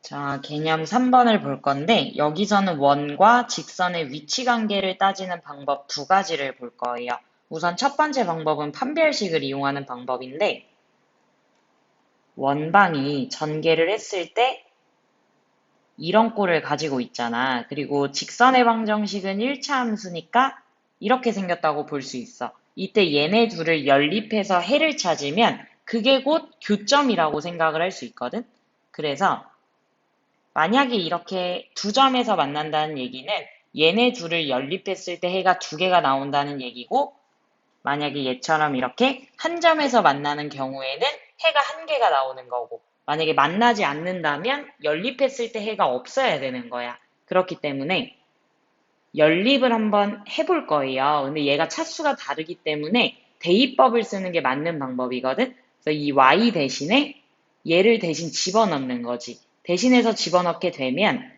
자, 개념 3번을 볼 건데, 여기서는 원과 직선의 위치 관계를 따지는 방법 두 가지를 볼 거예요. 우선 첫 번째 방법은 판별식을 이용하는 방법인데, 원방이 전개를 했을 때 이런 꼴을 가지고 있잖아. 그리고 직선의 방정식은 1차 함수니까 이렇게 생겼다고 볼 수 있어. 이때 얘네 둘을 연립해서 해를 찾으면 그게 곧 교점이라고 생각을 할 수 있거든. 그래서 만약에 이렇게 두 점에서 만난다는 얘기는 얘네 둘을 연립했을 때 해가 두 개가 나온다는 얘기고, 만약에 얘처럼 이렇게 한 점에서 만나는 경우에는 해가 한 개가 나오는 거고, 만약에 만나지 않는다면 연립했을 때 해가 없어야 되는 거야. 그렇기 때문에 연립을 한번 해볼 거예요. 근데 얘가 차수가 다르기 때문에 대입법을 쓰는 게 맞는 방법이거든. 그래서 이 y 대신에 얘를 대신 집어넣는 거지. 대신해서 집어넣게 되면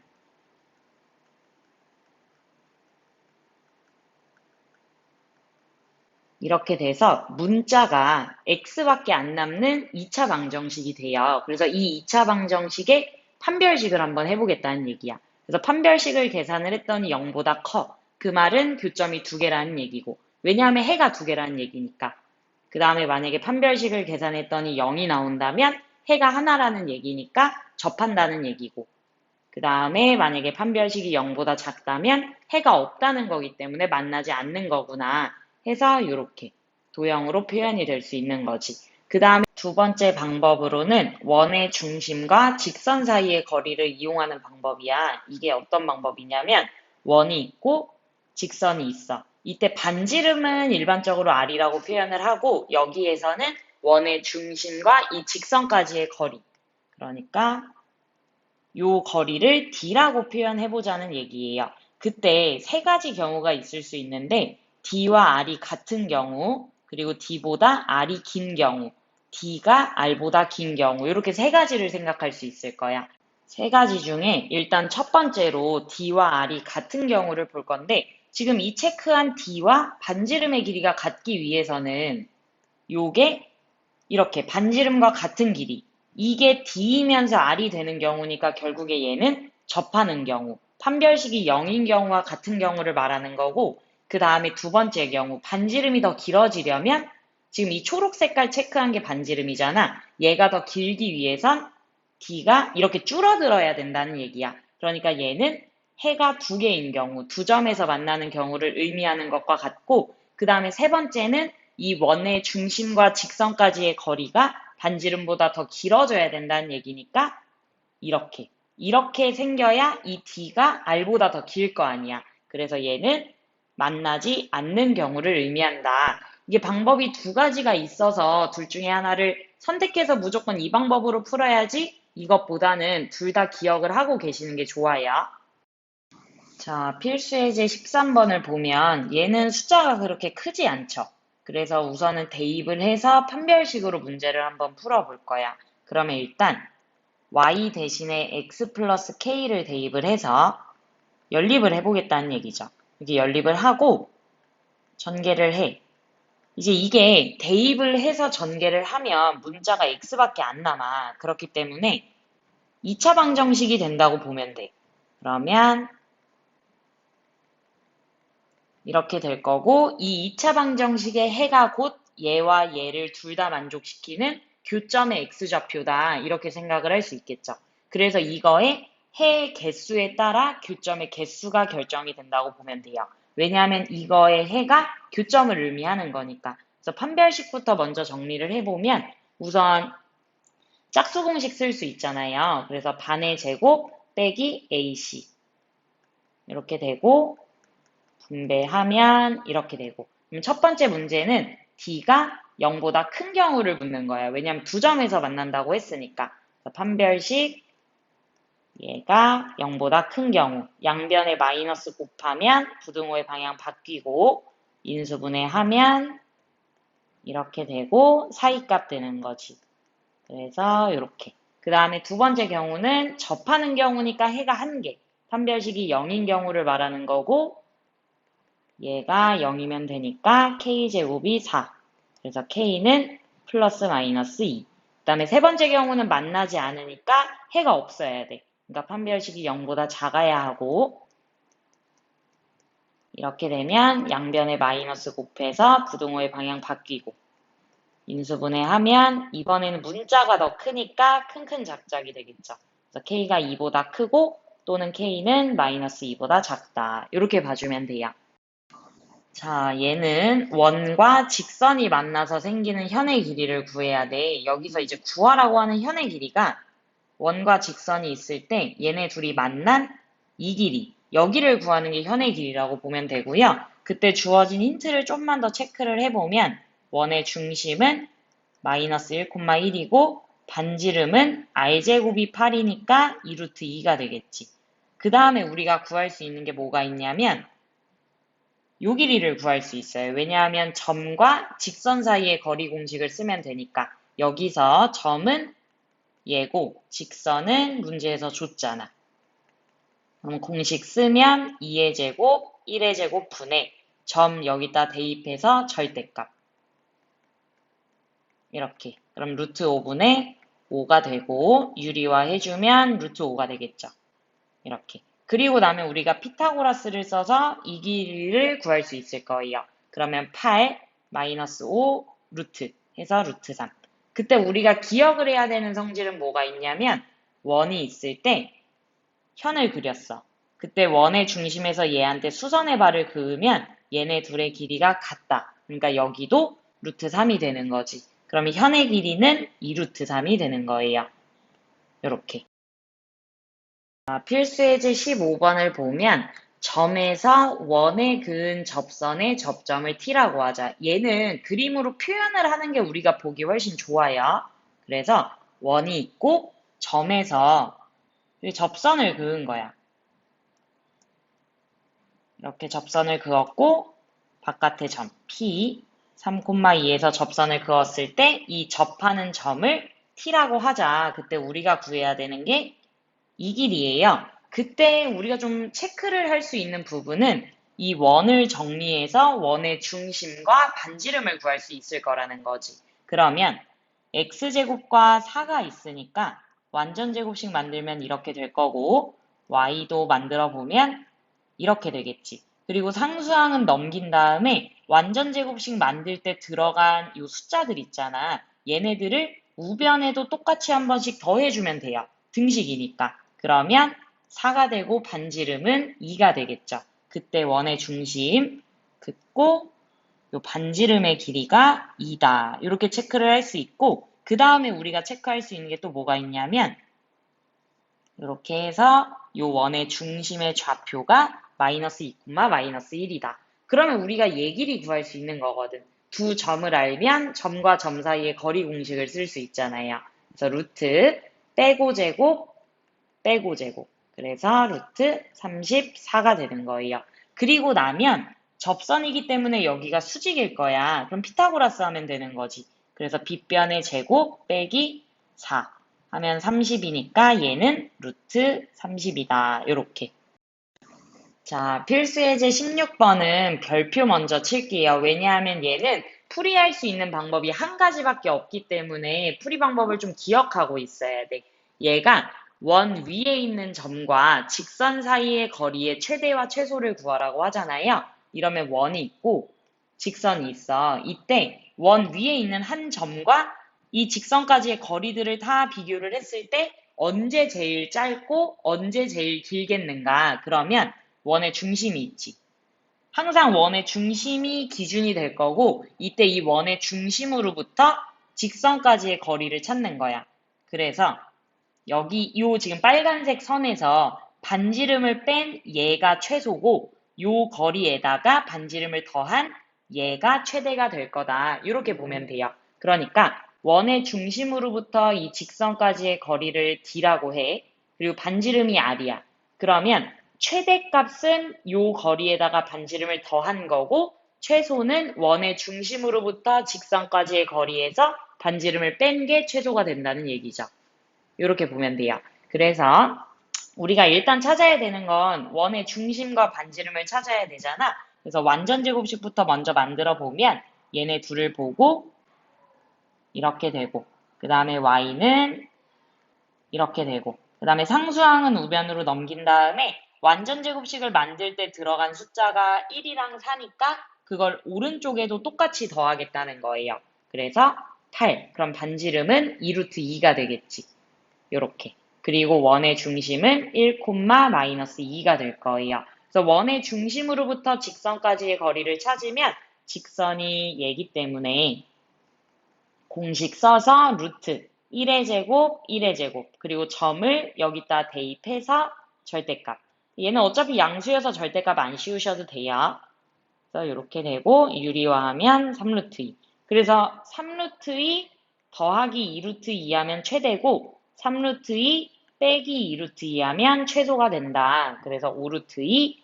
이렇게 돼서 문자가 x밖에 안 남는 2차 방정식이 돼요. 그래서 이 2차 방정식의 판별식을 한번 해보겠다는 얘기야. 그래서 판별식을 계산을 했더니 0보다 커. 그 말은 교점이 두 개라는 얘기고. 왜냐하면 해가 두 개라는 얘기니까. 그 다음에 만약에 판별식을 계산했더니 0이 나온다면 해가 하나라는 얘기니까 접한다는 얘기고. 그 다음에 만약에 판별식이 0보다 작다면 해가 없다는 거기 때문에 만나지 않는 거구나 해서 이렇게 도형으로 표현이 될 수 있는 거지. 그 다음에 두 번째 방법으로는 원의 중심과 직선 사이의 거리를 이용하는 방법이야. 이게 어떤 방법이냐면 원이 있고 직선이 있어. 이때 반지름은 일반적으로 r이라고 표현을 하고 여기에서는 원의 중심과 이 직선까지의 거리. 그러니까 요 거리를 d라고 표현해보자는 얘기예요. 그때 세 가지 경우가 있을 수 있는데 d와 r이 같은 경우, 그리고 d보다 r이 긴 경우, d가 r보다 긴 경우 이렇게 세 가지를 생각할 수 있을 거야. 세 가지 중에 일단 첫 번째로 d와 r이 같은 경우를 볼 건데 지금 이 체크한 d와 반지름의 길이가 같기 위해서는 요게 이렇게 반지름과 같은 길이, 이게 D이면서 R이 되는 경우니까 결국에 얘는 접하는 경우, 판별식이 0인 경우와 같은 경우를 말하는 거고, 그 다음에 두 번째 경우, 반지름이 더 길어지려면 지금 이 초록 색깔 체크한 게 반지름이잖아. 얘가 더 길기 위해선 D가 이렇게 줄어들어야 된다는 얘기야. 그러니까 얘는 해가 두 개인 경우, 두 점에서 만나는 경우를 의미하는 것과 같고, 그 다음에 세 번째는 이 원의 중심과 직선까지의 거리가 반지름보다 더 길어져야 된다는 얘기니까 이렇게 생겨야 이 D가 R보다 더 길 거 아니야. 그래서 얘는 만나지 않는 경우를 의미한다. 이게 방법이 두 가지가 있어서 둘 중에 하나를 선택해서 무조건 이 방법으로 풀어야지 이것보다는 둘 다 기억을 하고 계시는 게 좋아요. 자, 필수예제 13번을 보면 얘는 숫자가 그렇게 크지 않죠. 그래서 우선은 대입을 해서 판별식으로 문제를 한번 풀어볼 거야. 그러면 일단 y 대신에 x 플러스 k를 대입을 해서 연립을 해보겠다는 얘기죠. 이렇게 연립을 하고 전개를 해. 이제 이게 대입을 해서 전개를 하면 문자가 x밖에 안 남아. 그렇기 때문에 2차 방정식이 된다고 보면 돼. 그러면 이렇게 될 거고, 이 2차 방정식의 해가 곧 얘와 얘를 둘 다 만족시키는 교점의 x좌표다. 이렇게 생각을 할 수 있겠죠. 그래서 이거의 해 개수에 따라 교점의 개수가 결정이 된다고 보면 돼요. 왜냐하면 이거의 해가 교점을 의미하는 거니까. 그래서 판별식부터 먼저 정리를 해보면 우선 짝수 공식 쓸 수 있잖아요. 그래서 반의 제곱 빼기 ac 이렇게 되고 분배하면 이렇게 되고, 그럼 첫 번째 문제는 D가 0보다 큰 경우를 묻는 거예요. 왜냐하면 두 점에서 만난다고 했으니까. 판별식 얘가 0보다 큰 경우, 양변에 마이너스 곱하면 부등호의 방향 바뀌고 인수분해하면 이렇게 되고 사이값 되는 거지. 그래서 이렇게. 그 다음에 두 번째 경우는 접하는 경우니까 해가 한 개, 판별식이 0인 경우를 말하는 거고 얘가 0이면 되니까 k제곱이 4. 그래서 k는 플러스 마이너스 2. 그 다음에 세 번째 경우는 만나지 않으니까 해가 없어야 돼. 그러니까 판별식이 0보다 작아야 하고, 이렇게 되면 양변에 마이너스 곱해서 부등호의 방향 바뀌고, 인수분해하면 이번에는 문자가 더 크니까 큰큰 작작이 되겠죠. 그래서 k가 2보다 크고 또는 k는 마이너스 2보다 작다. 이렇게 봐주면 돼요. 자, 얘는 원과 직선이 만나서 생기는 현의 길이를 구해야 돼. 여기서 이제 구하라고 하는 현의 길이가 원과 직선이 있을 때 얘네 둘이 만난 이 길이, 여기를 구하는 게 현의 길이라고 보면 되고요. 그때 주어진 힌트를 좀만 더 체크를 해보면 원의 중심은 마이너스 1,1이고 반지름은 r제곱이 8이니까 2루트 2가 되겠지. 그 다음에 우리가 구할 수 있는 게 뭐가 있냐면 요 길이를 구할 수 있어요. 왜냐하면 점과 직선 사이의 거리 공식을 쓰면 되니까. 여기서 점은 얘고 직선은 문제에서 줬잖아. 그럼 공식 쓰면 2의 제곱, 1의 제곱 분의 점 여기다 대입해서 절대값. 이렇게. 그럼 루트 5분의 5가 되고 유리화 해주면 루트 5가 되겠죠. 이렇게. 그리고 나면 우리가 피타고라스를 써서 이 길이를 구할 수 있을 거예요. 그러면 8 마이너스 5 루트 해서 루트 3. 그때 우리가 기억을 해야 되는 성질은 뭐가 있냐면 원이 있을 때 현을 그렸어. 그때 원의 중심에서 얘한테 수선의 발을 그으면 얘네 둘의 길이가 같다. 그러니까 여기도 루트 3이 되는 거지. 그러면 현의 길이는 2루트 3이 되는 거예요. 이렇게. 필수예제 15번을 보면 점에서 원에 그은 접선의 접점을 t라고 하자. 얘는 그림으로 표현을 하는 게 우리가 보기 훨씬 좋아요. 그래서 원이 있고 점에서 접선을 그은 거야. 이렇게 접선을 그었고 바깥의 점 P 3,2에서 접선을 그었을 때 이 접하는 점을 t라고 하자. 그때 우리가 구해야 되는 게 이 길이에요. 그때 우리가 좀 체크를 할 수 있는 부분은 이 원을 정리해서 원의 중심과 반지름을 구할 수 있을 거라는 거지. 그러면 x제곱과 4가 있으니까 완전제곱식 만들면 이렇게 될 거고 y도 만들어 보면 이렇게 되겠지. 그리고 상수항은 넘긴 다음에 완전제곱식 만들 때 들어간 이 숫자들 있잖아. 얘네들을 우변에도 똑같이 한 번씩 더해주면 돼요. 등식이니까. 그러면 4가 되고 반지름은 2가 되겠죠. 그때 원의 중심 긋고 요 반지름의 길이가 2다. 이렇게 체크를 할 수 있고 그 다음에 우리가 체크할 수 있는 게 또 뭐가 있냐면 이렇게 해서 요 원의 중심의 좌표가 마이너스 2, 마이너스 1이다. 그러면 우리가 얘 길이 구할 수 있는 거거든. 두 점을 알면 점과 점 사이의 거리 공식을 쓸 수 있잖아요. 그래서 루트 빼고 제곱 빼고 제곱. 그래서 루트 34가 되는 거예요. 그리고 나면 접선이기 때문에 여기가 수직일 거야. 그럼 피타고라스 하면 되는 거지. 그래서 빗변의 제곱 빼기 4 하면 30이니까 얘는 루트 30이다. 요렇게. 자, 필수예제 16번은 별표 먼저 칠게요. 왜냐하면 얘는 풀이할 수 있는 방법이 한 가지밖에 없기 때문에 풀이 방법을 좀 기억하고 있어야 돼. 얘가 원 위에 있는 점과 직선 사이의 거리의 최대와 최소를 구하라고 하잖아요. 이러면 원이 있고 직선이 있어. 이때 원 위에 있는 한 점과 이 직선까지의 거리들을 다 비교를 했을 때 언제 제일 짧고 언제 제일 길겠는가? 그러면 원의 중심이 있지. 항상 원의 중심이 기준이 될 거고 이때 이 원의 중심으로부터 직선까지의 거리를 찾는 거야. 그래서 여기 요 지금 빨간색 선에서 반지름을 뺀 얘가 최소고 요 거리에다가 반지름을 더한 얘가 최대가 될 거다. 이렇게 보면 돼요. 그러니까 원의 중심으로부터 이 직선까지의 거리를 d라고 해. 그리고 반지름이 r이야. 그러면 최대값은 요 거리에다가 반지름을 더한 거고 최소는 원의 중심으로부터 직선까지의 거리에서 반지름을 뺀 게 최소가 된다는 얘기죠. 이렇게 보면 돼요. 그래서 우리가 일단 찾아야 되는 건 원의 중심과 반지름을 찾아야 되잖아. 그래서 완전제곱식부터 먼저 만들어 보면 얘네 둘을 보고 이렇게 되고 그 다음에 y는 이렇게 되고 그 다음에 상수항은 우변으로 넘긴 다음에 완전 제곱식을 만들 때 들어간 숫자가 1이랑 4니까 그걸 오른쪽에도 똑같이 더하겠다는 거예요. 그래서 8. 그럼 반지름은 2루트 2가 되겠지. 요렇게. 그리고 원의 중심은 1, 마이너스 2가 될 거예요. 그래서 원의 중심으로부터 직선까지의 거리를 찾으면 직선이 얘기 때문에 공식 써서 루트 1의 제곱, 1의 제곱, 그리고 점을 여기다 대입해서 절대값. 얘는 어차피 양수여서 절대값 안 씌우셔도 돼요. 그래서 이렇게 되고 유리화하면 3루트 2. 그래서 3루트 2 더하기 2루트 2 하면 최대고 3루트 2 빼기 2루트 2 하면 최소가 된다. 그래서 5루트 2,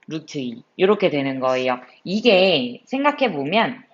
루트 2 이렇게 되는 거예요. 이게 생각해보면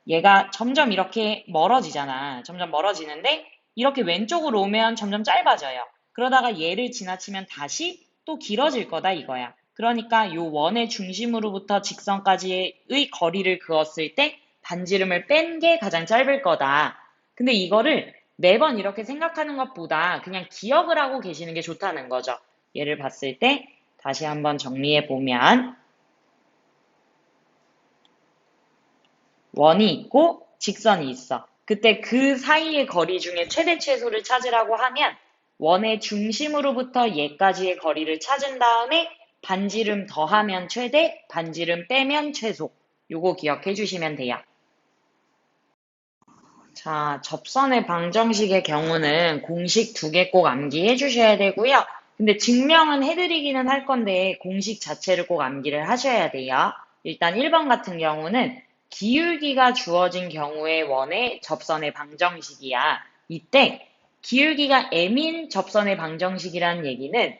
얘가 점점 이렇게 멀어지잖아. 점점 멀어지는데 이렇게 왼쪽으로 오면 점점 짧아져요. 그러다가 얘를 지나치면 다시 또 길어질 거다 이거야. 그러니까 요 원의 중심으로부터 직선까지의 거리를 그었을 때 반지름을 뺀 게 가장 짧을 거다. 근데 이거를 매번 이렇게 생각하는 것보다 그냥 기억을 하고 계시는 게 좋다는 거죠. 얘를 봤을 때 다시 한번 정리해 보면 원이 있고 직선이 있어. 그때 그 사이의 거리 중에 최대 최소를 찾으라고 하면 원의 중심으로부터 얘까지의 거리를 찾은 다음에 반지름 더하면 최대, 반지름 빼면 최소. 요거 기억해 주시면 돼요. 자, 접선의 방정식의 경우는 공식 2개 꼭 암기해 주셔야 되고요. 근데 증명은 해드리기는 할 건데 공식 자체를 꼭 암기를 하셔야 돼요. 일단 1번 같은 경우는 기울기가 주어진 경우의 원의 접선의 방정식이야. 이때 기울기가 m인 접선의 방정식이라는 얘기는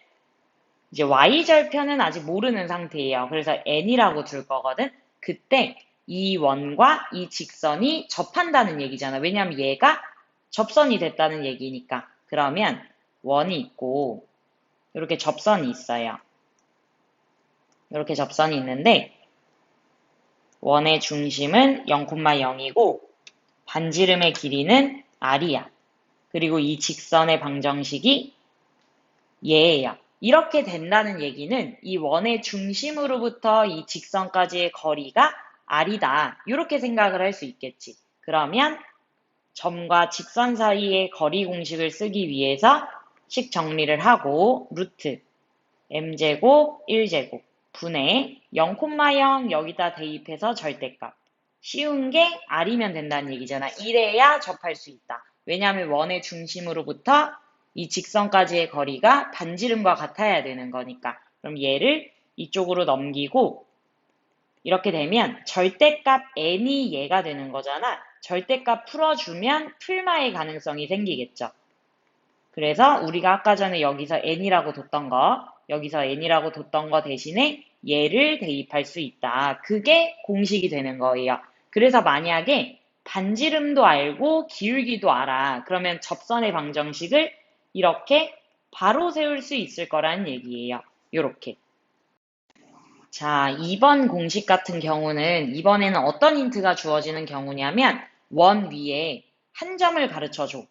이제 y절편은 아직 모르는 상태예요. 그래서 n이라고 둘 거거든. 그때 이 원과 이 직선이 접한다는 얘기잖아. 왜냐하면 얘가 접선이 됐다는 얘기니까. 그러면 원이 있고 이렇게 접선이 있어요. 이렇게 접선이 있는데 원의 중심은 0,0이고 반지름의 길이는 r이야. 그리고 이 직선의 방정식이 얘예요. 이렇게 된다는 얘기는 이 원의 중심으로부터 이 직선까지의 거리가 r이다. 이렇게 생각을 할 수 있겠지. 그러면 점과 직선 사이의 거리 공식을 쓰기 위해서 식 정리를 하고 루트 m제곱 1제곱 분의 0,0 여기다 대입해서 절대값. 쉬운 게 r이면 된다는 얘기잖아. 이래야 접할 수 있다. 왜냐하면 원의 중심으로부터 이 직선까지의 거리가 반지름과 같아야 되는 거니까. 그럼 얘를 이쪽으로 넘기고 이렇게 되면 절대값 n이 얘가 되는 거잖아. 절대값 풀어주면 풀마의 가능성이 생기겠죠. 그래서 우리가 아까 전에 여기서 n이라고 뒀던 거 대신에 얘를 대입할 수 있다. 그게 공식이 되는 거예요. 그래서 만약에 반지름도 알고 기울기도 알아. 그러면 접선의 방정식을 이렇게 바로 세울 수 있을 거라는 얘기예요. 요렇게. 자, 2번 공식 같은 경우는 이번에는 어떤 힌트가 주어지는 경우냐면 원 위에 한 점을 가르쳐 줘.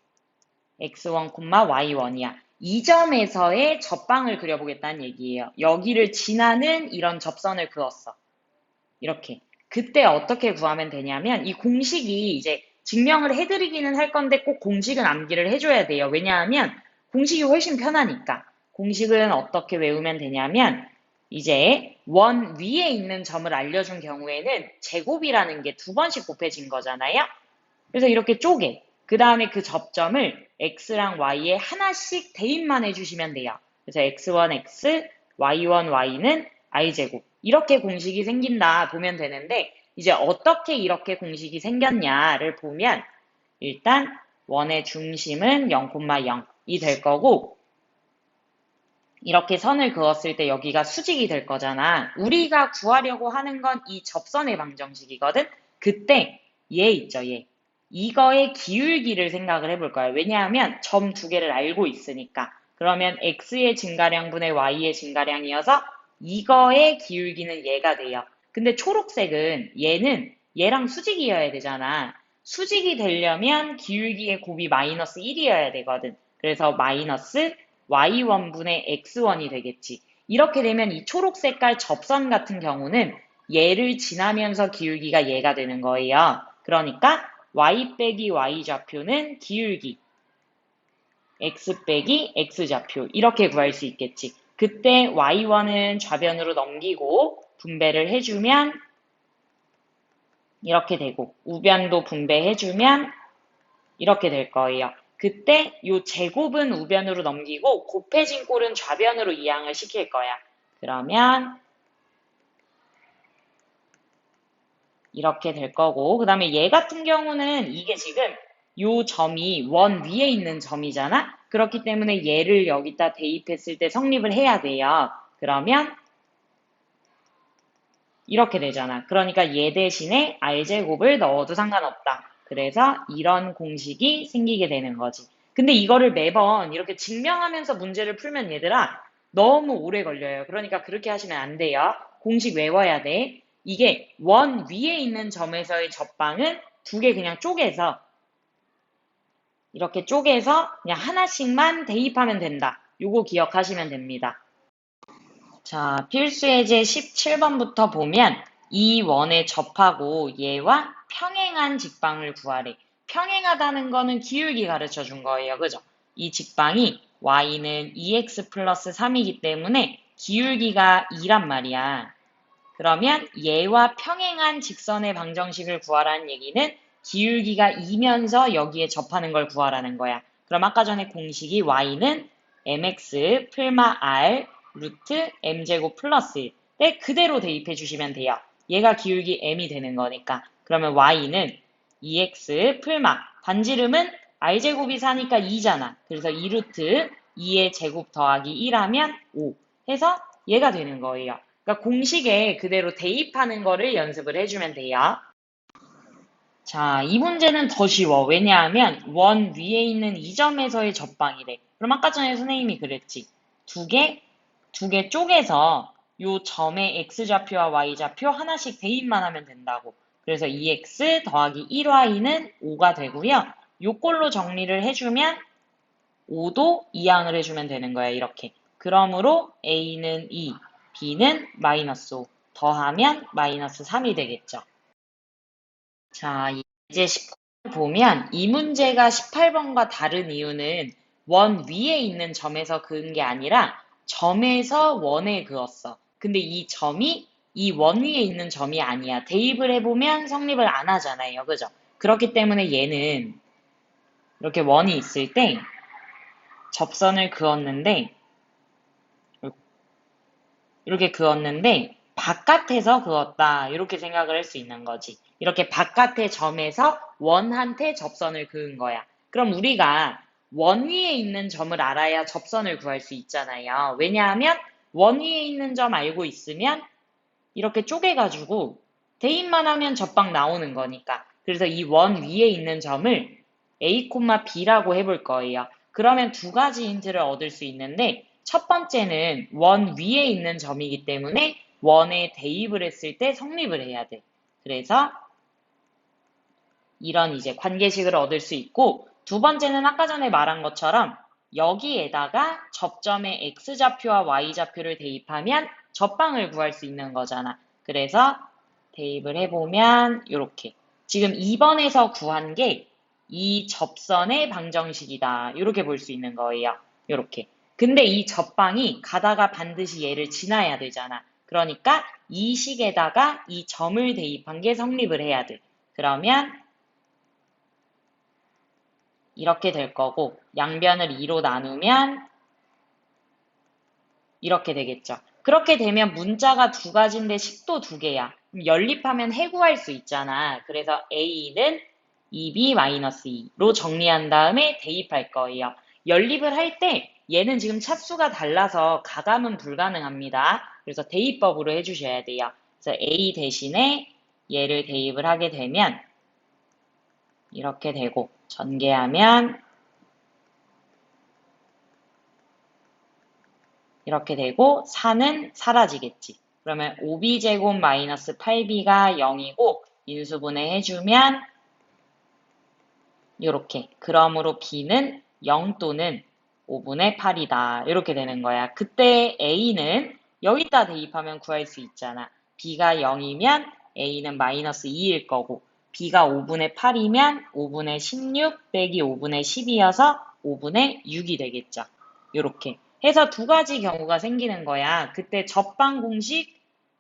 x1, y1이야. 이 점에서의 접방을 그려보겠다는 얘기예요. 여기를 지나는 이런 접선을 그었어. 이렇게. 그때 어떻게 구하면 되냐면 이 공식이 이제 증명을 해드리기는 할 건데 꼭 공식은 암기를 해줘야 돼요. 왜냐하면 공식이 훨씬 편하니까. 공식은 어떻게 외우면 되냐면 이제 원 위에 있는 점을 알려준 경우에는 제곱이라는 게 2번씩 곱해진 거잖아요. 그래서 이렇게 쪼개. 그 다음에 그 접점을 x랑 y에 하나씩 대입만 해주시면 돼요. 그래서 x1, x, y1, y는 i제곱. 이렇게 공식이 생긴다 보면 되는데 이제 어떻게 이렇게 공식이 생겼냐를 보면 일단 원의 중심은 0,0이 될 거고 이렇게 선을 그었을 때 여기가 수직이 될 거잖아. 우리가 구하려고 하는 건 이 접선의 방정식이거든. 그때 얘 있죠, 얘. 이거의 기울기를 생각을 해볼 거야. 왜냐하면 점 2개를 알고 있으니까. 그러면 x의 증가량분의 y의 증가량이어서 이거의 기울기는 얘가 돼요. 근데 초록색은 얘는 얘랑 수직이어야 되잖아. 수직이 되려면 기울기의 곱이 마이너스 1이어야 되거든. 그래서 마이너스 y1분의 x1이 되겠지. 이렇게 되면 이 초록 색깔 접선 같은 경우는 얘를 지나면서 기울기가 얘가 되는 거예요. 그러니까 y 빼기 y 좌표는 기울기, x 빼기 x 좌표 이렇게 구할 수 있겠지. 그때 y1은 좌변으로 넘기고 분배를 해주면 이렇게 되고 우변도 분배해주면 이렇게 될 거예요. 그때 요 제곱은 우변으로 넘기고 곱해진 꼴은 좌변으로 이항을 시킬 거야. 그러면 이렇게 될 거고, 그 다음에 얘 같은 경우는 이게 지금 요 점이 원 위에 있는 점이잖아? 그렇기 때문에 얘를 여기다 대입했을 때 성립을 해야 돼요. 그러면 이렇게 되잖아. 그러니까 얘 대신에 r제곱을 넣어도 상관없다. 그래서 이런 공식이 생기게 되는 거지. 근데 이거를 매번 이렇게 증명하면서 문제를 풀면 얘들아 너무 오래 걸려요. 그러니까 그렇게 하시면 안 돼요. 공식 외워야 돼. 이게 원 위에 있는 점에서의 접방은 두 개 그냥 쪼개서 이렇게 쪼개서 그냥 하나씩만 대입하면 된다. 요거 기억하시면 됩니다. 자, 필수 예제 17번부터 보면 이 원에 접하고 얘와 평행한 직방을 구하래. 평행하다는 거는 기울기 가르쳐 준 거예요. 그죠? 이 직방이 y는 2x 플러스 3이기 때문에 기울기가 2란 말이야. 그러면 얘와 평행한 직선의 방정식을 구하라는 얘기는 기울기가 2면서 여기에 접하는 걸 구하라는 거야. 그럼 아까 전에 공식이 y는 mx 풀마 r 루트 m제곱 플러스 1. 때 그대로 대입해 주시면 돼요. 얘가 기울기 m이 되는 거니까. 그러면 y는 2x 풀마 반지름은 r제곱이 4니까 2잖아. 그래서 2루트 2의 제곱 더하기 1하면 5 해서 얘가 되는 거예요. 그러니까 공식에 그대로 대입하는 거를 연습을 해주면 돼요. 자, 이 문제는 더 쉬워. 왜냐하면 원 위에 있는 이 점에서의 접방이래. 그럼 아까 전에 선생님이 그랬지. 두 개 쪼개서 요 점의 x좌표와 y좌표 하나씩 대입만 하면 된다고. 그래서 2x 더하기 1y는 5가 되고요. 요꼴로 정리를 해주면 5도 이항을 해주면 되는 거야. 이렇게. 그러므로 a는 2, b는 마이너스 5. 더하면 마이너스 3이 되겠죠. 자, 이제 18번 보면 이 문제가 18번과 다른 이유는 원 위에 있는 점에서 그은 게 아니라 점에서 원에 그었어. 근데 이 점이 이 원 위에 있는 점이 아니야. 대입을 해보면 성립을 안 하잖아요. 그죠? 그렇기 때문에 얘는 이렇게 원이 있을 때 접선을 그었는데 이렇게 그었는데 바깥에서 그었다. 이렇게 생각을 할 수 있는 거지. 이렇게 바깥의 점에서 원한테 접선을 그은 거야. 그럼 우리가 원 위에 있는 점을 알아야 접선을 구할 수 있잖아요. 왜냐하면 원 위에 있는 점 알고 있으면 이렇게 쪼개가지고 대입만 하면 접방 나오는 거니까. 그래서 이 원 위에 있는 점을 A, B라고 해볼 거예요. 그러면 두 가지 힌트를 얻을 수 있는데 첫 번째는 원 위에 있는 점이기 때문에 원에 대입을 했을 때 성립을 해야 돼. 그래서 이런 이제 관계식을 얻을 수 있고 두 번째는 아까 전에 말한 것처럼 여기에다가 접점의 x좌표와 y좌표를 대입하면 접방을 구할 수 있는 거잖아. 그래서 대입을 해보면 이렇게 지금 2번에서 구한 게 이 접선의 방정식이다. 이렇게 볼 수 있는 거예요. 이렇게. 근데 이 접방이 가다가 반드시 얘를 지나야 되잖아. 그러니까 이 식에다가 이 점을 대입한 게 성립을 해야 돼. 그러면 이렇게 될 거고 양변을 2로 나누면 이렇게 되겠죠. 그렇게 되면 문자가 두 가지인데 식도 두 개야. 그럼 연립하면 해구할 수 있잖아. 그래서 A는 2B-2로 정리한 다음에 대입할 거예요. 연립을 할 때 얘는 지금 차수가 달라서 가감은 불가능합니다. 그래서 대입법으로 해주셔야 돼요. 그래서 A 대신에 얘를 대입을 하게 되면 이렇게 되고 전개하면 이렇게 되고 4는 사라지겠지. 그러면 5b제곱 마이너스 8b가 0이고 인수분해 해주면 이렇게. 그러므로 b는 0 또는 5분의 8이다. 이렇게 되는 거야. 그때 A는 여기다 대입하면 구할 수 있잖아. B가 0이면 A는 마이너스 2일 거고, B가 5분의 8이면 5분의 16 빼기 5분의 10이어서 5분의 6이 되겠죠. 이렇게 해서 두 가지 경우가 생기는 거야. 그때 접방 공식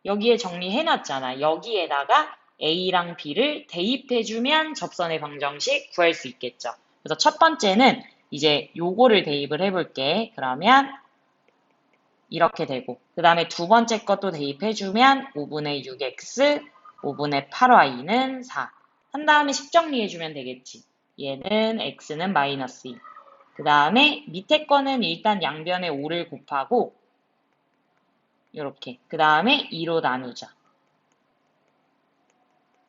여기에 정리해놨잖아. 여기에다가 A랑 B를 대입해주면 접선의 방정식 구할 수 있겠죠. 그래서 첫 번째는 이제 요거를 대입을 해볼게. 그러면 이렇게 되고, 그 다음에 두 번째 것도 대입해주면 5분의 6x, 5분의 8y는 4. 한 다음에 식 정리해주면 되겠지. 얘는 x는 마이너스 2. 그 다음에 밑에 거는 일단 양변에 5를 곱하고, 요렇게. 그 다음에 2로 나누자.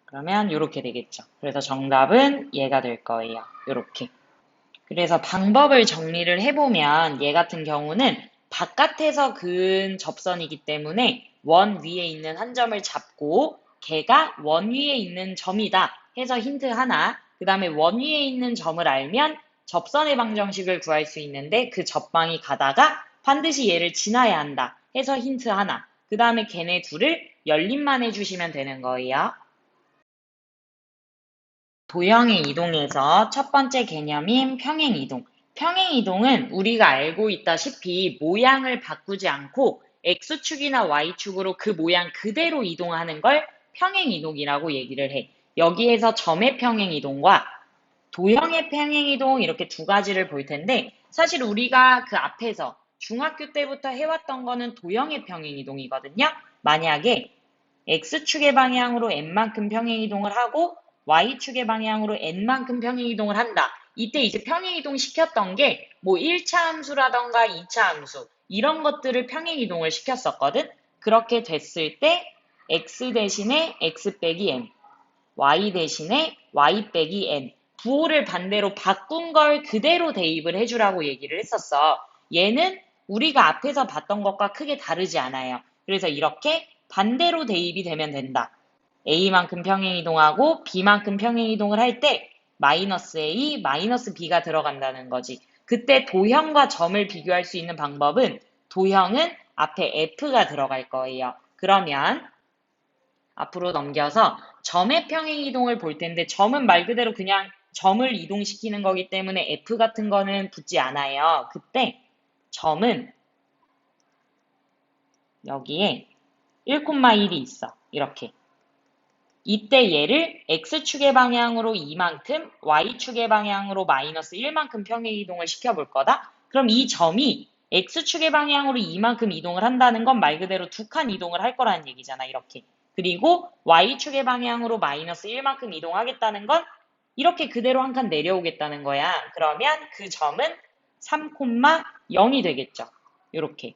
그러면 요렇게 되겠죠. 그래서 정답은 얘가 될 거예요. 요렇게. 그래서 방법을 정리를 해보면 얘 같은 경우는 바깥에서 그은 접선이기 때문에 원 위에 있는 한 점을 잡고 걔가 원 위에 있는 점이다 해서 힌트 하나, 그 다음에 원 위에 있는 점을 알면 접선의 방정식을 구할 수 있는데 그 접방이 가다가 반드시 얘를 지나야 한다 해서 힌트 하나, 그 다음에 걔네 둘을 연립만 해주시면 되는 거예요. 도형의 이동에서 첫 번째 개념인 평행이동. 평행이동은 우리가 알고 있다시피 모양을 바꾸지 않고 X축이나 Y축으로 그 모양 그대로 이동하는 걸 평행이동이라고 얘기를 해. 여기에서 점의 평행이동과 도형의 평행이동 이렇게 두 가지를 볼 텐데 사실 우리가 그 앞에서 중학교 때부터 해왔던 거는 도형의 평행이동이거든요. 만약에 X축의 방향으로 n만큼 평행이동을 하고 Y축의 방향으로 n만큼 평행이동을 한다. 이때 이제 평행이동 시켰던 게 뭐 1차 함수라던가 2차 함수 이런 것들을 평행이동을 시켰었거든. 그렇게 됐을 때 X 대신에 X 빼기 n, Y 대신에 Y 빼기 n 부호를 반대로 바꾼 걸 그대로 대입을 해주라고 얘기를 했었어. 얘는 우리가 앞에서 봤던 것과 크게 다르지 않아요. 그래서 이렇게 반대로 대입이 되면 된다. A만큼 평행이동하고 B만큼 평행이동을 할 때 마이너스 A, 마이너스 B가 들어간다는 거지. 그때 도형과 점을 비교할 수 있는 방법은 도형은 앞에 F가 들어갈 거예요. 그러면 앞으로 넘겨서 점의 평행이동을 볼 텐데 점은 말 그대로 그냥 점을 이동시키는 거기 때문에 F 같은 거는 붙지 않아요. 그때 점은 여기에 1,1이 있어. 이렇게. 이때 얘를 X축의 방향으로 2만큼, Y축의 방향으로 마이너스 1만큼 평행이동을 시켜볼 거다. 그럼 이 점이 X축의 방향으로 2만큼 이동을 한다는 건 말 그대로 두 칸 이동을 할 거라는 얘기잖아. 이렇게. 그리고 Y축의 방향으로 마이너스 1만큼 이동하겠다는 건 이렇게 그대로 한 칸 내려오겠다는 거야. 그러면 그 점은 3,0이 되겠죠. 이렇게.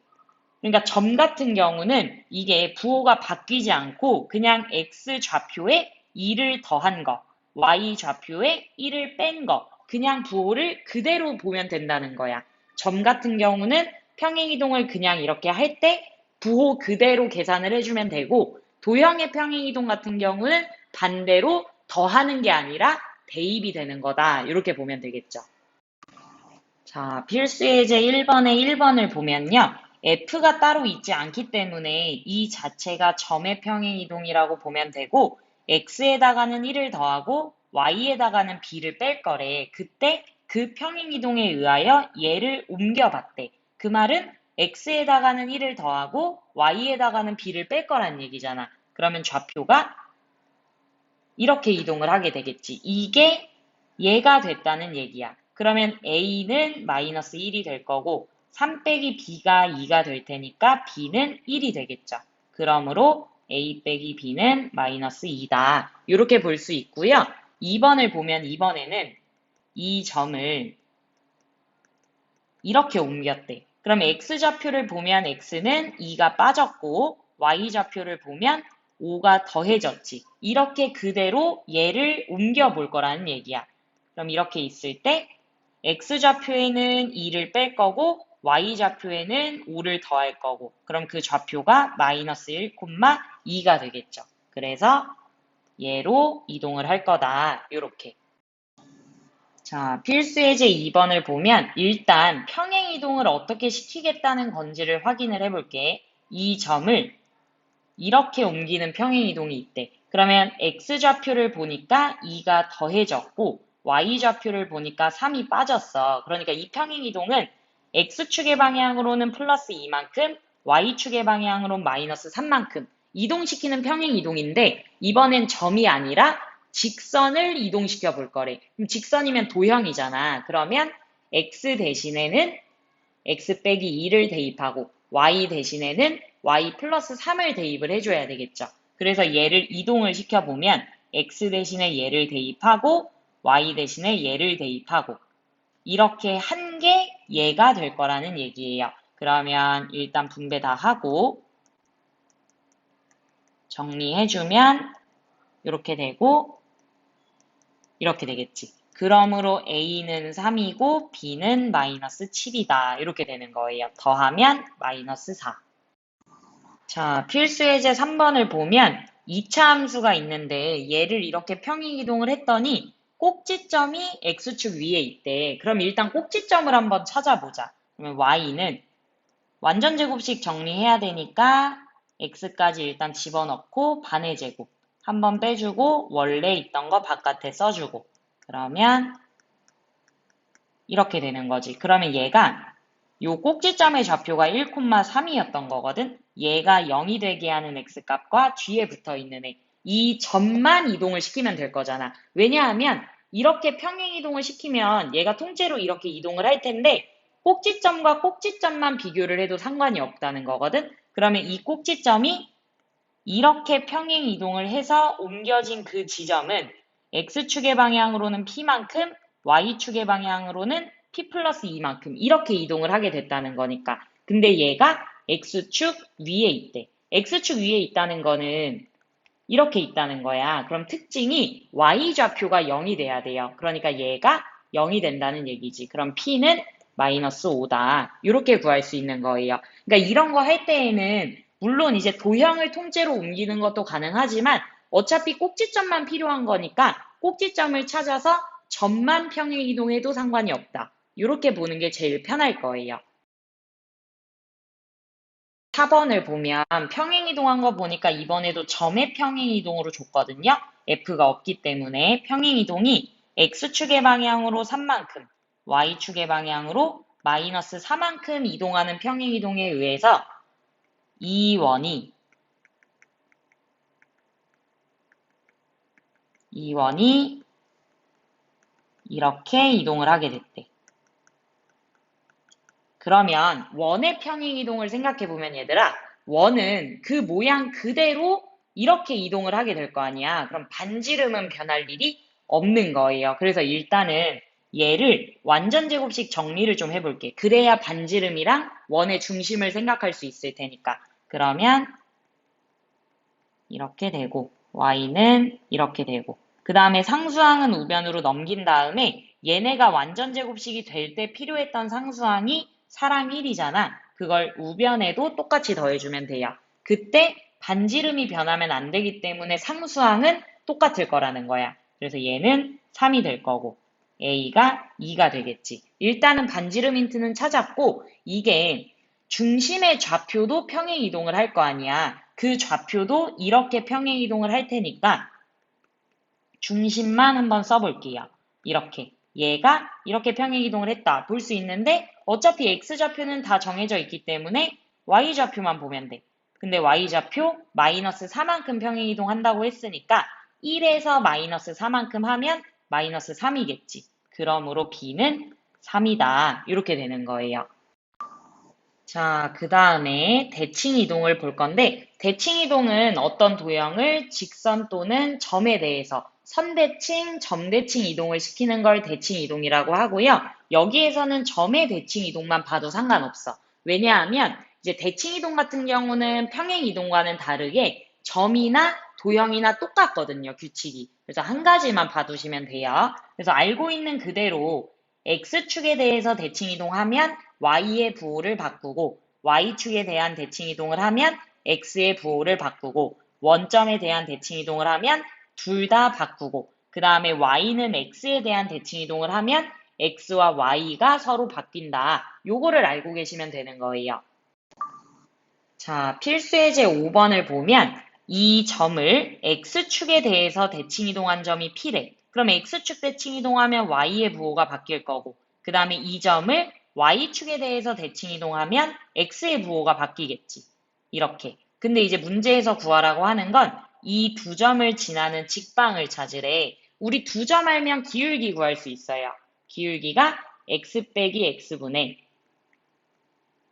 그러니까 점 같은 경우는 이게 부호가 바뀌지 않고 그냥 x 좌표에 2를 더한 거, y 좌표에 1을 뺀 거, 그냥 부호를 그대로 보면 된다는 거야. 점 같은 경우는 평행이동을 그냥 이렇게 할 때 부호 그대로 계산을 해주면 되고 도형의 평행이동 같은 경우는 반대로 더하는 게 아니라 대입이 되는 거다. 이렇게 보면 되겠죠. 자, 필수 예제 1번의 1번을 보면요. F가 따로 있지 않기 때문에 이 자체가 점의 평행이동이라고 보면 되고 X에다가는 1을 더하고 Y에다가는 B를 뺄 거래. 그때 그 평행이동에 의하여 얘를 옮겨봤대. 그 말은 X에다가는 1을 더하고 Y에다가는 B를 뺄 거란 얘기잖아. 그러면 좌표가 이렇게 이동을 하게 되겠지. 이게 얘가 됐다는 얘기야. 그러면 A는 마이너스 1이 될 거고 3 빼기 B가 2가 될 테니까 B는 1이 되겠죠. 그러므로 A 빼기 B는 마이너스 2다. 이렇게 볼 수 있고요. 2번을 보면 2번에는 이 점을 이렇게 옮겼대. 그럼 X좌표를 보면 X는 2가 빠졌고 Y좌표를 보면 5가 더해졌지. 이렇게 그대로 얘를 옮겨 볼 거라는 얘기야. 그럼 이렇게 있을 때 X좌표에는 2를 뺄 거고 Y좌표에는 5를 더할 거고 그럼 그 좌표가 마이너스 1,2가 되겠죠. 그래서 얘로 이동을 할 거다. 이렇게. 자, 필수 예제 2번을 보면 일단 평행 이동을 어떻게 시키겠다는 건지를 확인을 해볼게. 이 점을 이렇게 옮기는 평행 이동이 있대. 그러면 x좌표를 보니까 2가 더해졌고 y좌표를 보니까 3이 빠졌어. 그러니까 이 평행 이동은 x축의 방향으로는 플러스 2만큼, y축의 방향으로는 마이너스 3만큼 이동시키는 평행 이동인데 이번엔 점이 아니라 직선을 이동시켜 볼 거래. 그럼 직선이면 도형이잖아. 그러면 x 대신에는 x 빼기 2를 대입하고 y 대신에는 y 플러스 3을 대입을 해줘야 되겠죠. 그래서 얘를 이동을 시켜보면 x 대신에 얘를 대입하고 y 대신에 얘를 대입하고 이렇게 한 게 얘가 될 거라는 얘기예요. 그러면 일단 분배 다 하고 정리해주면 이렇게 되고 이렇게 되겠지. 그러므로 A는 3이고 B는 마이너스 7이다. 이렇게 되는 거예요. 더하면 마이너스 4. 자, 필수 예제 3번을 보면 2차 함수가 있는데 얘를 이렇게 평행 이동을 했더니 꼭지점이 X축 위에 있대. 그럼 일단 꼭지점을 한번 찾아보자. 그러면 Y는 완전 제곱식 정리해야 되니까 X까지 일단 집어넣고 반의 제곱. 한번 빼주고 원래 있던 거 바깥에 써주고 그러면 이렇게 되는 거지. 그러면 얘가 요 꼭지점의 좌표가 1,3이었던 거거든. 얘가 0이 되게 하는 x값과 뒤에 붙어 있는 애. 이 점만 이동을 시키면 될 거잖아. 왜냐하면 이렇게 평행 이동을 시키면 얘가 통째로 이렇게 이동을 할 텐데 꼭지점과 꼭지점만 비교를 해도 상관이 없다는 거거든. 그러면 이 꼭지점이 이렇게 평행 이동을 해서 옮겨진 그 지점은 x축의 방향으로는 p만큼 y축의 방향으로는 p 플러스 2만큼 이렇게 이동을 하게 됐다는 거니까. 근데 얘가 x축 위에 있대. x축 위에 있다는 거는 이렇게 있다는 거야. 그럼 특징이 y좌표가 0이 돼야 돼요. 그러니까 얘가 0이 된다는 얘기지. 그럼 p는 마이너스 5다. 이렇게 구할 수 있는 거예요. 그러니까 이런 거 할 때에는 물론 이제 도형을 통째로 옮기는 것도 가능하지만 어차피 꼭지점만 필요한 거니까 꼭지점을 찾아서 점만 평행 이동해도 상관이 없다. 이렇게 보는 게 제일 편할 거예요. 4번을 보면 평행 이동한 거 보니까 이번에도 점의 평행 이동으로 줬거든요. F가 없기 때문에 평행 이동이 X축의 방향으로 3만큼, Y축의 방향으로 마이너스 4만큼 이동하는 평행 이동에 의해서 이 원이 이렇게 이동을 하게 됐대. 그러면 원의 평행 이동을 생각해 보면 얘들아, 원은 그 모양 그대로 이렇게 이동을 하게 될 거 아니야. 그럼 반지름은 변할 일이 없는 거예요. 그래서 일단은 얘를 완전 제곱식 정리를 좀 해볼게. 그래야 반지름이랑 원의 중심을 생각할 수 있을 테니까. 그러면 이렇게 되고 y는 이렇게 되고 그 다음에 상수항은 우변으로 넘긴 다음에 얘네가 완전 제곱식이 될 때 필요했던 상수항이 사랑 1이잖아. 그걸 우변에도 똑같이 더해주면 돼요. 그때 반지름이 변하면 안 되기 때문에 상수항은 똑같을 거라는 거야. 그래서 얘는 3이 될 거고 a가 2가 되겠지. 일단은 반지름 힌트는 찾았고 이게 중심의 좌표도 평행 이동을 할 거 아니야. 그 좌표도 이렇게 평행 이동을 할 테니까 중심만 한번 써볼게요. 이렇게. 얘가 이렇게 평행 이동을 했다. 볼 수 있는데 어차피 x좌표는 다 정해져 있기 때문에 y좌표만 보면 돼. 근데 y좌표 마이너스 4만큼 평행 이동한다고 했으니까 1에서 마이너스 4만큼 하면 마이너스 3이겠지. 그러므로 b는 3이다. 이렇게 되는 거예요. 자, 그 다음에 대칭 이동을 볼 건데, 대칭 이동은 어떤 도형을 직선 또는 점에 대해서 선대칭, 점대칭 이동을 시키는 걸 대칭 이동이라고 하고요. 여기에서는 점의 대칭 이동만 봐도 상관없어. 왜냐하면 이제 대칭 이동 같은 경우는 평행 이동과는 다르게 점이나 도형이나 똑같거든요, 규칙이. 그래서 한 가지만 봐두시면 돼요. 그래서 알고 있는 그대로 X축에 대해서 대칭 이동하면 Y의 부호를 바꾸고 Y축에 대한 대칭 이동을 하면 X의 부호를 바꾸고 원점에 대한 대칭 이동을 하면 둘 다 바꾸고 그 다음에 y는 x에 대한 대칭 이동을 하면 x와 y가 서로 바뀐다. 요거를 알고 계시면 되는 거예요. 자, 필수예제 5번을 보면 이 점을 x축에 대해서 대칭 이동한 점이 P래. 그럼 x축 대칭 이동하면 y의 부호가 바뀔 거고 그 다음에 이 점을 y축에 대해서 대칭 이동하면 x의 부호가 바뀌겠지. 이렇게. 근데 이제 문제에서 구하라고 하는 건 이 두 점을 지나는 직방을 찾으래. 우리 두 점 알면 기울기 구할 수 있어요. 기울기가 x 빼기 x분의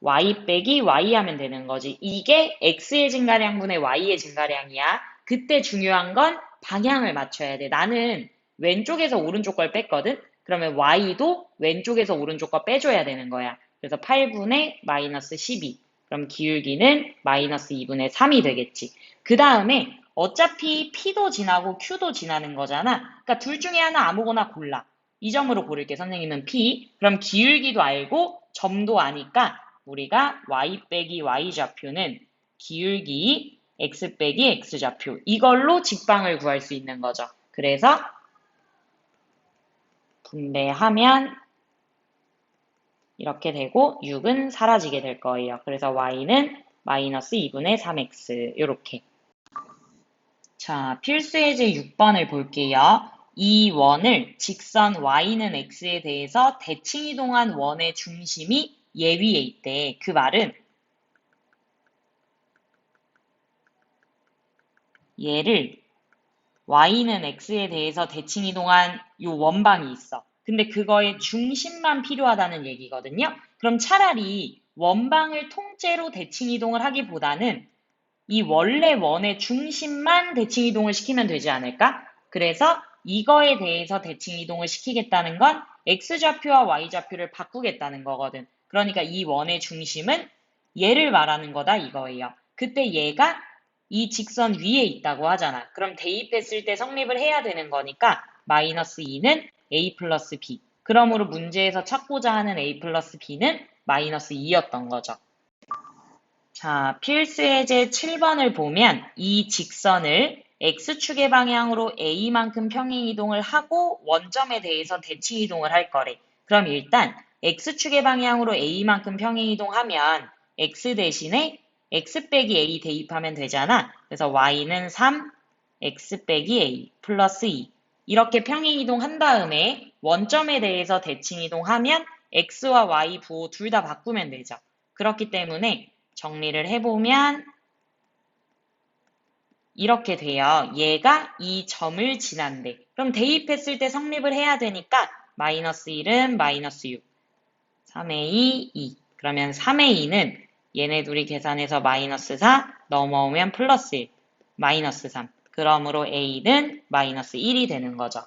y 빼기 y 하면 되는 거지. 이게 x의 증가량분의 y의 증가량이야. 그때 중요한 건 방향을 맞춰야 돼. 나는 왼쪽에서 오른쪽 걸 뺐거든? 그러면 y도 왼쪽에서 오른쪽 거 빼줘야 되는 거야. 그래서 8분의 마이너스 12. 그럼 기울기는 마이너스 2분의 3이 되겠지. 그 다음에 어차피 P도 지나고 Q도 지나는 거잖아. 그러니까 둘 중에 하나 아무거나 골라. 이 점으로 고를게. 선생님은 P. 그럼 기울기도 알고 점도 아니까 우리가 y 빼기 y 좌표는 기울기 x 빼기 x 좌표 이걸로 직방을 구할 수 있는 거죠. 그래서 분배하면 이렇게 되고 6은 사라지게 될 거예요. 그래서 y는 마이너스 2분의 3x 이렇게. 자, 필수예제 6번을 볼게요. 이 원을 직선 y는 x에 대해서 대칭 이동한 원의 중심이 얘 위에 있대. 그 말은 얘를 y는 x에 대해서 대칭 이동한 요 원방이 있어. 근데 그거의 중심만 필요하다는 얘기거든요. 그럼 차라리 원방을 통째로 대칭 이동을 하기보다는 이 원래 원의 중심만 대칭 이동을 시키면 되지 않을까? 그래서 이거에 대해서 대칭 이동을 시키겠다는 건 x좌표와 y좌표를 바꾸겠다는 거거든. 그러니까 이 원의 중심은 얘를 말하는 거다 이거예요. 그때 얘가 이 직선 위에 있다고 하잖아. 그럼 대입했을 때 성립을 해야 되는 거니까 마이너스 2는 a 플러스 b. 그러므로 문제에서 찾고자 하는 a 플러스 b는 마이너스 2였던 거죠. 자, 필수예제 7번을 보면 이 직선을 x축의 방향으로 a만큼 평행 이동을 하고 원점에 대해서 대칭 이동을 할 거래. 그럼 일단 x축의 방향으로 a만큼 평행 이동하면 x 대신에 x 빼기 a 대입하면 되잖아. 그래서 y는 3, x 빼기 a 플러스 2. 이렇게 평행 이동한 다음에 원점에 대해서 대칭 이동하면 x와 y 부호 둘 다 바꾸면 되죠. 그렇기 때문에 정리를 해보면 이렇게 돼요. 얘가 이 점을 지난대. 그럼 대입했을 때 성립을 해야 되니까 마이너스 1은 마이너스 6, 3의 2, 2. 그러면 3의 2는 얘네 둘이 계산해서 마이너스 4 넘어오면 플러스 1, 마이너스 3. 그러므로 a는 마이너스 1이 되는 거죠.